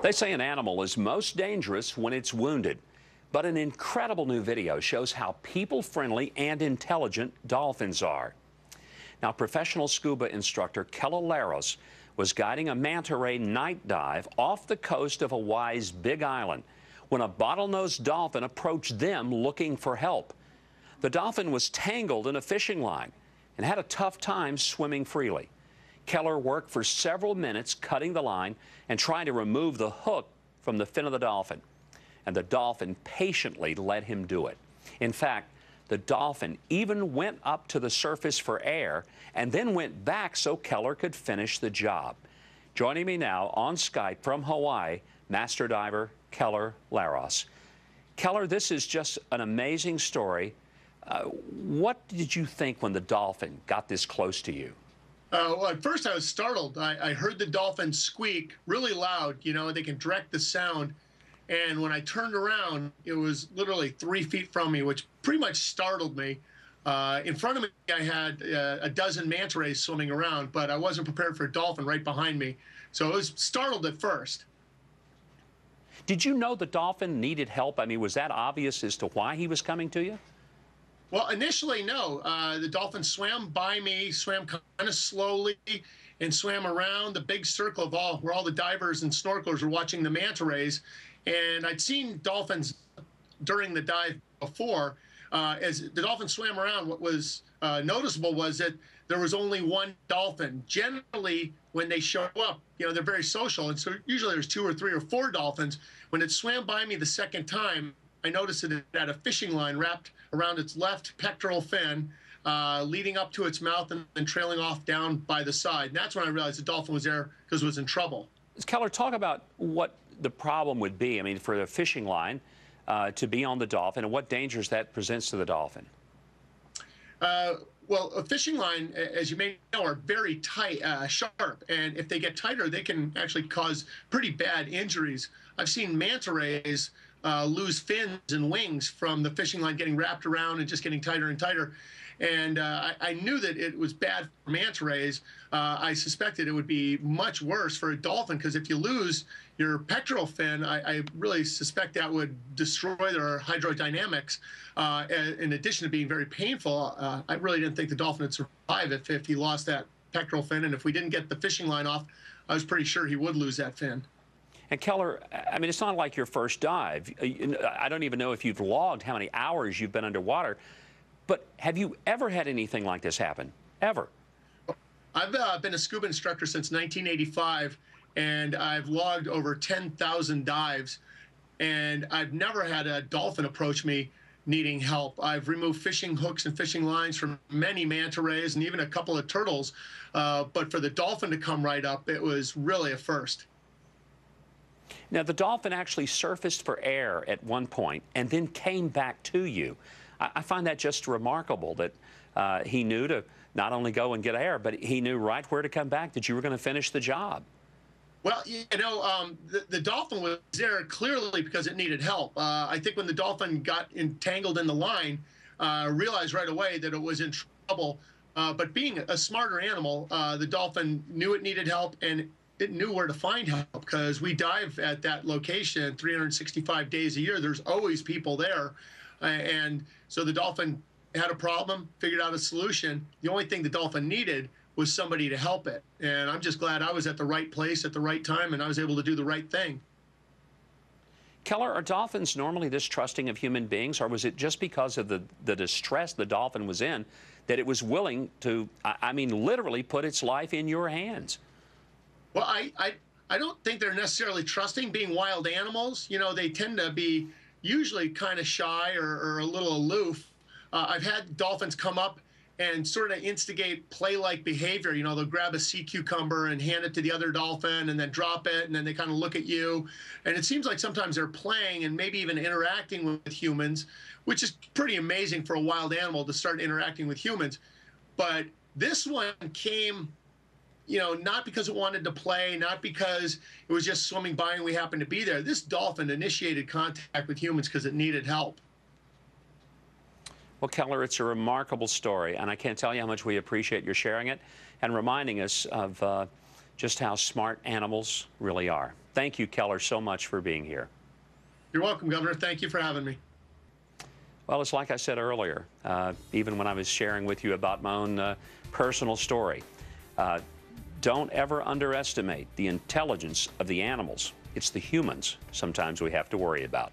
They say an animal is most dangerous when it's wounded, but an incredible new video shows how people-friendly and intelligent dolphins are. Now, professional scuba instructor Keller Laros was guiding a manta ray night dive off the coast of Hawaii's Big Island when a bottlenose dolphin approached them looking for help. The dolphin was tangled in a fishing line and had a tough time swimming freely. Keller worked for several minutes cutting the line and trying to remove the hook from the fin of the dolphin. And the dolphin patiently let him do it. In fact, the dolphin even went up to the surface for air and then went back so Keller could finish the job. Joining me now on Skype from Hawaii, master diver Keller Laros. Keller, this is just an amazing story. What did you think when the dolphin got this close to you? Well, at first I was startled. I heard the dolphin squeak really loud. You know, they can direct the sound. And when I turned around, it was literally 3 feet from me, which pretty much startled me. In front of me, I had a dozen manta rays swimming around, but I wasn't prepared for a dolphin right behind me. So I was startled at first. Did you know the dolphin needed help? I mean, was that obvious as to why he was coming to you? Well, initially, no. The dolphin swam by me, swam kind of slowly, and swam around the big circle of where all the divers and snorkelers were watching the manta rays. And I'd seen dolphins during the dive before. As the dolphin swam around, what was noticeable was that there was only one dolphin. Generally, when they show up, you know, they're very social, and so usually there's 2 or 3 or 4 dolphins. When it swam by me the second time, I noticed that it had a fishing line wrapped around its left pectoral fin, leading up to its mouth and then trailing off down by the side. And that's when I realized the dolphin was there because it was in trouble. Keller, talk about what the problem would be. I mean, for the fishing line to be on the dolphin, and what dangers that presents to the dolphin. Well, a fishing line, as you may know, are very tight, sharp, and if they get tighter, they can actually cause pretty bad injuries. I've seen manta rays lose fins and wings from the fishing line getting wrapped around and just getting tighter and tighter. And I knew that it was bad for manta rays. I suspected it would be much worse for a dolphin, because if you lose your pectoral fin, I really suspect that would destroy their hydrodynamics. In addition to being very painful, I really didn't think the dolphin would survive if he lost that pectoral fin. And if we didn't get the fishing line off, I was pretty sure he would lose that fin. And Keller, I mean, it's not like your first dive. I don't even know if you've logged how many hours you've been underwater. But have you ever had anything like this happen? Ever? I've been a scuba instructor since 1985, and I've logged over 10,000 dives, and I've never had a dolphin approach me needing help. I've removed fishing hooks and fishing lines from many manta rays and even a couple of turtles, but for the dolphin to come right up, it was really a first. Now, the dolphin actually surfaced for air at one point and then came back to you. I find that just remarkable that he knew to not only go and get air, but he knew right where to come back, that you were going to finish the job. Well, you know, the dolphin was there clearly because it needed help. I think when the dolphin got entangled in the line, realized right away that it was in trouble. But being a smarter animal, the dolphin knew it needed help, and it knew where to find help, because we dive at that location 365 days a year. There's always people there. And so the dolphin had a problem, figured out a solution. The only thing the dolphin needed was somebody to help it. And I'm just glad I was at the right place at the right time, and I was able to do the right thing. Keller, are dolphins normally this trusting of human beings, or was it just because of the distress the dolphin was in that it was willing to, I mean, literally put its life in your hands? Well, I don't think they're necessarily trusting. Being wild animals, you know, they tend to be usually kind of shy or a little aloof. I've had dolphins come up and sort of instigate play-like behavior. You know, they'll grab a sea cucumber and hand it to the other dolphin and then drop it, and then they kind of look at you. And it seems like sometimes they're playing and maybe even interacting with humans, which is pretty amazing for a wild animal to start interacting with humans. But this one came, you know, not because it wanted to play, not because it was just swimming by and we happened to be there. This dolphin initiated contact with humans because it needed help. Well, Keller, it's a remarkable story, and I can't tell you how much we appreciate your sharing it and reminding us of just how smart animals really are. Thank you, Keller, so much for being here. You're welcome, Governor. Thank you for having me. Well, it's like I said earlier, even when I was sharing with you about my own personal story. Don't ever underestimate the intelligence of the animals. It's the humans sometimes we have to worry about.